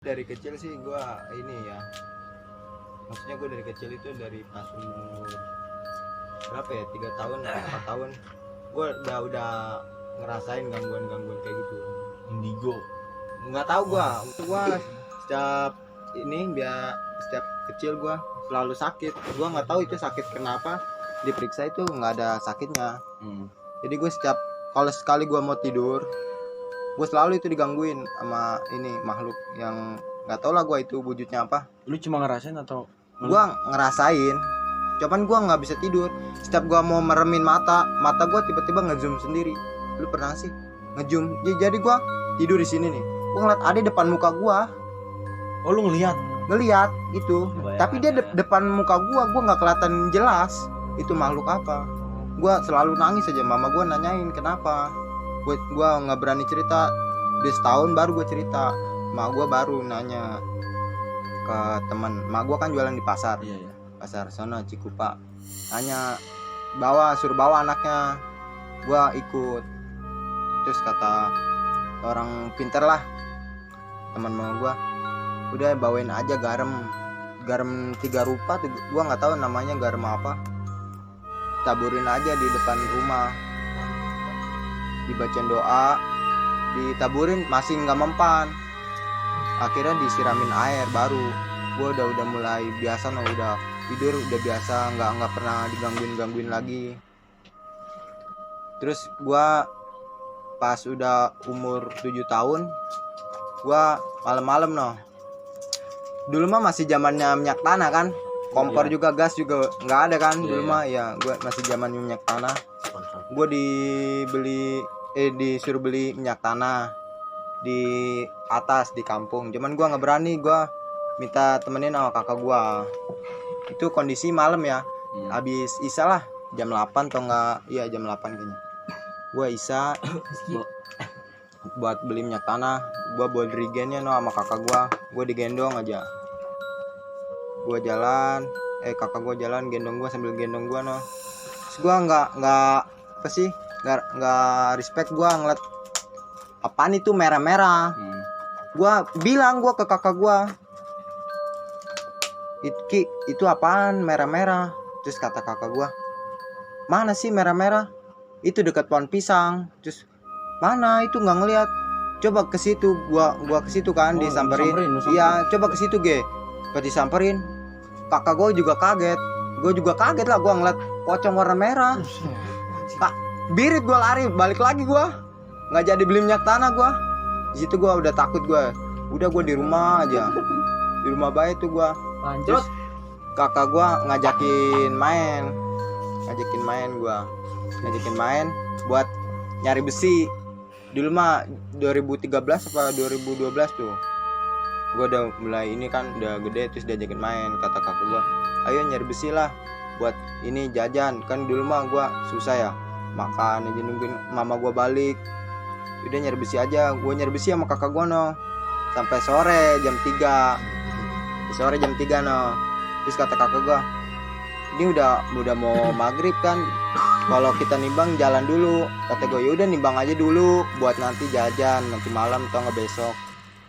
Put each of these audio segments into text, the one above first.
Dari kecil sih gue ini ya, maksudnya gue dari kecil itu dari pas umur berapa ya, 3 tahun 4 tahun gue udah ngerasain gangguan kayak gitu. Indigo. Nggak tahu gue setiap ini setiap kecil gue selalu sakit. Gue nggak tahu itu sakit kenapa, diperiksa itu nggak ada sakitnya. Jadi gue kalau sekali gue mau tidur, gue selalu itu digangguin sama ini makhluk yang nggak tau lah gue itu wujudnya apa. Lu cuma ngerasain atau? Gue ngerasain, cuman gue nggak bisa tidur. Setiap gue mau meremin mata gue tiba-tiba ngezoom sendiri. Lu pernah sih ngezoom? Jadi gue tidur di sini nih, gue ngeliat ada depan muka gue. Oh, lu ngeliat itu, tapi dia depan muka gue nggak kelihatan jelas itu makhluk apa. Gue selalu nangis aja, mama gue nanyain kenapa. Gue nggak berani cerita. Udah setahun baru gue cerita. Mak gue baru nanya ke teman. Mak gue kan jualan di pasar. Iya. Pasar sana Cikupa. Nanya suruh bawa anaknya. Gue ikut. Terus kata orang pinter lah, teman mama gue, udah bawain aja garam 3 rupa tuh, gue nggak tahu namanya garam apa. Taburin aja di depan rumah, dibacain doa, ditaburin, masih nggak mempan. Akhirnya disiramin air, baru gue udah mulai biasa, udah tidur udah biasa, nggak pernah digangguin lagi. Terus gue pas udah umur 7 tahun, gue malam-malam dulu mah masih zamannya minyak tanah kan, kompor juga, gas juga nggak ada kan dulu mah ya. Gue masih zaman minyak tanah. Gue disuruh beli minyak tanah di atas di kampung. Cuman gue nggak berani, gue minta temenin sama kakak gue. Itu kondisi malam ya, habis isya lah, jam 8 atau enggak, iya jam 8 kayaknya. Gue isya buat beli minyak tanah. Gue bawa dirigennya sama kakak gue digendong aja. Gue jalan, kakak gue jalan gendong gue sambil gendong gue Terus gue nggak respect. Gue ngeliat apaan itu merah-merah. Gue bilang ke kakak gue, itu apaan merah-merah? Terus kata kakak gue, mana sih merah-merah? Itu dekat pohon pisang. Terus mana itu, nggak ngeliat. Coba ke situ. Gua ke situ kan, disamperin. Iya, coba ke situ pas disamperin, kakak gue juga kaget. Gue juga kaget lah, gue ngeliat pocong warna merah. Pak, birit, gue lari balik lagi. Gue nggak jadi beli minyak tanah. Gue di situ gue udah takut. Gue di rumah aja, di rumah bayi tuh gue. Terus kakak gue ngajakin main buat nyari besi. Dulu mah 2013 apa 2012 tuh, gue udah mulai ini kan, udah gede. Terus diajakin main, kata kakak gue, ayo nyari besi lah buat ini jajan. Kan dulu mah gue susah ya makan aja, nungguin mama gue balik. Udah nyari besi aja. Gue nyari besi sama kakak gue sampai sore jam 3. Terus kata kakak gue, ini udah mau maghrib kan, kalau kita nimbang jalan dulu. Kata gue, yaudah nimbang aja dulu buat nanti jajan, nanti malam atau nggak besok.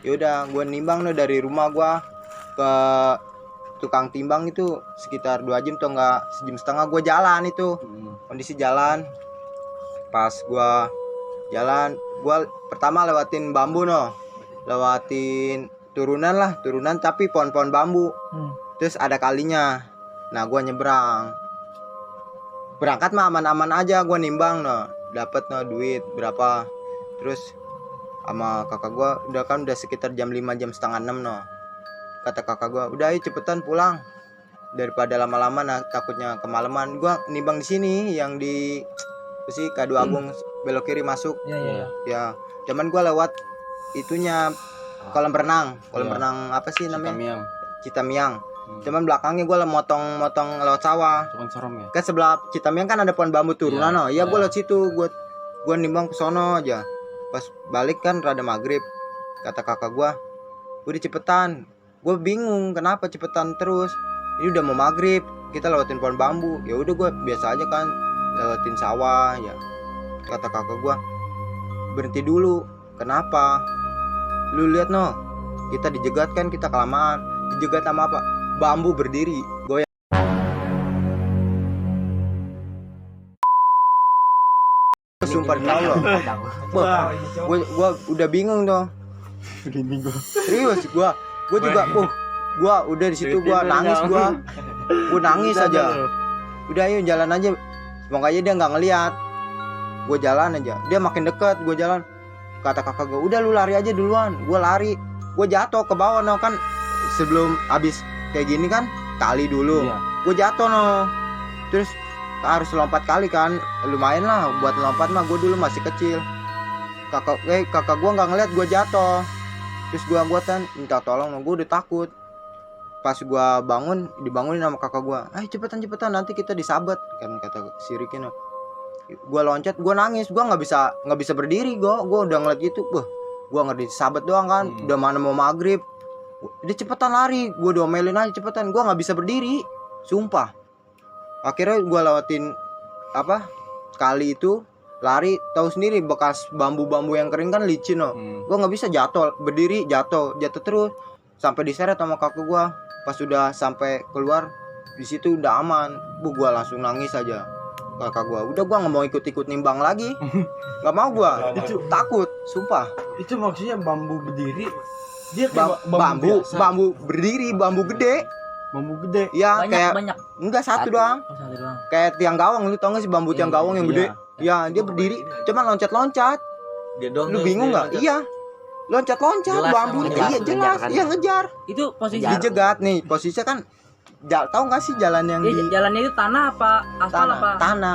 Yaudah gue nimbang dari rumah gue ke tukang timbang itu sekitar 2 jam atau nggak sejam setengah. Gue jalan itu, kondisi jalan. Pas gue jalan, gue pertama lewatin bambu lewatin turunan tapi pohon-pohon bambu. Terus ada kalinya. Nah, gue nyebrang. Berangkat mah aman-aman aja, gue nimbang dapat duit berapa. Terus sama kakak gue udah sekitar jam 5, jam setengah 6 Kata kakak gue, udah ayo cepetan pulang daripada lama-lama, takutnya kemalaman. Gue nimbang di sini yang di Kadu Agung, belok kiri masuk. Ya. Cuman gue lewat itunya kolam renang apa sih namanya? Citamiang. Cuman belakangnya gue motong lewat sawah. Kan sebelah Citamiang kan ada pohon bambu turunan. Iya, gue lewat situ. Gue nimbang ke sono aja. Pas balik kan rada maghrib. Kata kakak gue, udah cepetan. Gue bingung kenapa cepetan terus. Ini udah mau maghrib, kita lewatin pohon bambu. Ya udah, gue biasa aja kan lewatin sawah ya. Kata kakak gue, berhenti dulu. Kenapa? Lu lihat kita dijegat kan, kita kelamaan. Dijegat sama apa? Bambu berdiri goyang. Sumpah demi Allah. Gua udah bingung tuh. Serius gua juga gua udah di situ gua nangis aja. Udah ayo jalan aja. Semoga aja dia nggak ngelihat. Gua jalan aja. Dia makin dekat, gua jalan. Kata kakak gua, "Udah lu lari aja duluan." Gua lari. Gua jatuh ke bawah no kan sebelum habis kayak gini kan kali dulu. Iya. Gua jatuh no. Terus harus lompat kali kan. Lumayan lah buat lompat mah, gua dulu masih kecil. Kakak gua nggak ngeliat gua jatuh. Terus gua kan minta tolong, gua udah takut. Pas gua bangun, dibangunin sama kakak gua. "Ayo cepetan nanti kita disabet," kan kata si Ricky. Gua loncat, gua nangis, gua nggak bisa berdiri. Gua udah ngeliat gitu, gua ngerti disabet doang kan. Udah mana mau maghrib. Dia cepetan lari, gua diomelin aja cepetan. Gua nggak bisa berdiri, sumpah. Akhirnya gua lewatin kali itu, lari, tahu sendiri bekas bambu-bambu yang kering kan licin no. Gua nggak bisa jatuh, berdiri jatuh terus sampai diseret sama kakak gua. Pas udah sampai keluar di situ udah aman, gua langsung nangis aja. Kakak gua, udah gua nggak mau ikut nimbang lagi, nggak mau gua, itu takut, sumpah. Itu maksudnya bambu berdiri, dia bambu berdiri, bambu gede. Bambu gede. Ya kayak banyak. Enggak satu doang. Kayak tiang gawang, lu tau gak sih bambu tiang gawang yang gede? Ya dia berdiri, cuman loncat-loncat. Lu bingung nggak? Iya. Loncat-loncat bambu, iya jelas, iya ngejar. Itu posisi Dijegat nih, posisinya kan tahu nggak sih jalan yang di jalannya itu tanah apa aspal apa? Tanah.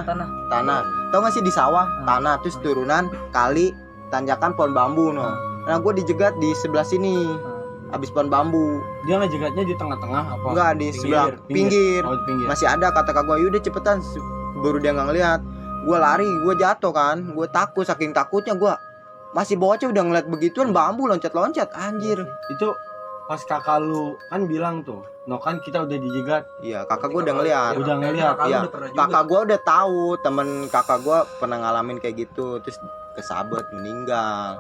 Tahu nggak sih di sawah, tanah terus turunan kali tanjakan pohon bambu no. Nah, gue dijegat di sebelah sini. Habis pohon bambu. Dia ngejegatnya di tengah-tengah apa? Enggak, di sebelah pinggir. Oh, pinggir. Masih ada kata kakak gue, "Yaudah cepetan." Baru dia nggak ngelihat. Gue lari, gue jatuh kan. Gue takut, saking takutnya gue masih bocah udah ngeliat begituan bambu loncat-loncat, anjir. Itu pas kakak lu kan bilang tuh, "No kan kita udah dijegat." Iya, kakak gue udah ngeliat. Iya, kakak gue udah tahu, temen kakak gue pernah ngalamin kayak gitu, terus kesabet meninggal.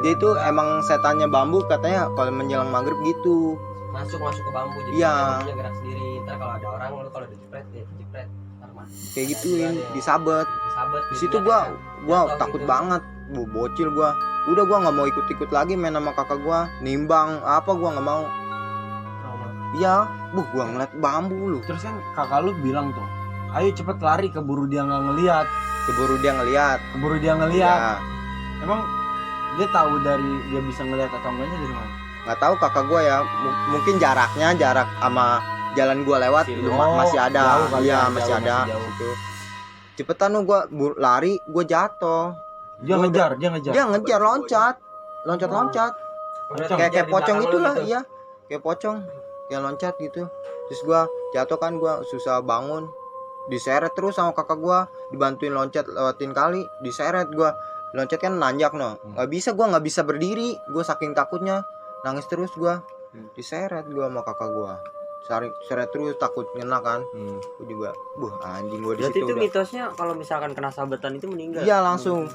Dia itu emang setannya bambu, katanya kalau menjelang maghrib gitu. Masuk ke bambu jadi Iya. bambunya gerak sendiri. Ntar kalau ada orang lu kalau dijepret ya dijepret. Kayak gituin, disabet. Disabet. Di situ gua takut banget, bocil gua. Udah gua nggak mau ikut lagi main sama kakak gua, nimbang apa gua nggak mau. Iya, gua ngeliat bambu lu. Terus kan kakak lu bilang tuh, "Ayo cepet lari, keburu dia nggak ngelihat." Keburu dia ngeliat. Ya. Ya, Emang dia tahu dari dia bisa ngelihat atau enggaknya dari mana? nggak tahu kakak gua ya. Mungkin jarak sama jalan gua lewat masih ada. Iya, masih ada. Gitu. Cepetan lu, gua lari, gua jatuh. Dia ngejar. Dia ngejar loncat. Kayak pocong itulah, iya. Kayak pocong, kayak loncat gitu. Terus gua jatuh kan, gua susah bangun. Diseret terus sama kakak gua, dibantuin loncat lewatin kali, diseret gua. Loncat kan nanjak no. Gua nggak bisa berdiri. Gua saking takutnya, nangis terus gua. Diseret gua sama kakak gua. Seret terus takut ngena kan. Gua juga, anjing gua di Berarti situ itu udah. mitosnya kalau misalkan kena sabetan itu meninggal. Iya langsung.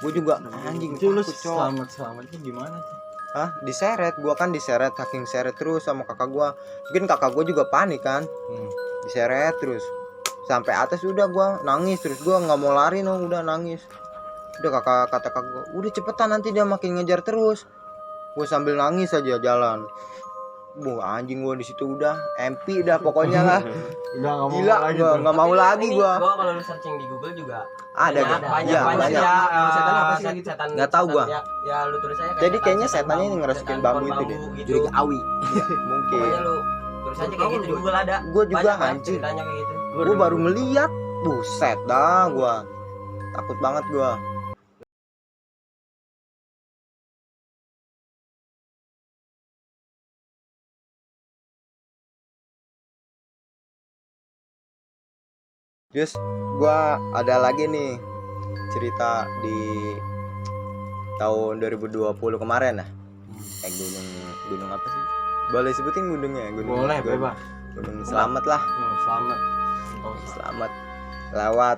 Gua juga anjing Itu lu takut, Cok. selamatnya gimana sih? Hah? Diseret, gua kan diseret, saking seret terus sama kakak gua. Mungkin kakak gua juga panik kan. Diseret terus sampai atas, udah gua nangis terus, gua nggak mau lari no, udah nangis. Udah kata kakak gua, "Udah cepetan nanti dia makin ngejar terus." Gua sambil nangis aja jalan. Anjing gua di situ udah MP dah pokoknya lah. Udah nggak mau Gila, lagi gua tuh. nggak mau lagi gua. Gua kalau lu searching di Google juga Ada kan? banyak Iya, ya. Setan apa sih gitu? Setan. Nggak tahu gua. Ya lu tulis aja. Jadi kayaknya setannya yang ngerasukin bambu itu deh. Jadi awi. Iya, mungkin. Pokoknya lu tulis aja kayak gitu di Google ada. Gua juga Banyak kan anjing. ceritanya kayak gitu. Gua baru ngeliat, buset dah gua. Takut banget gua. Terus gua ada lagi nih cerita di tahun 2020 kemarin lah. Gunung apa sih? Boleh sebutin gunungnya? Boleh, bebas. Gunung Selamat lah. Selamat. Selamat lewat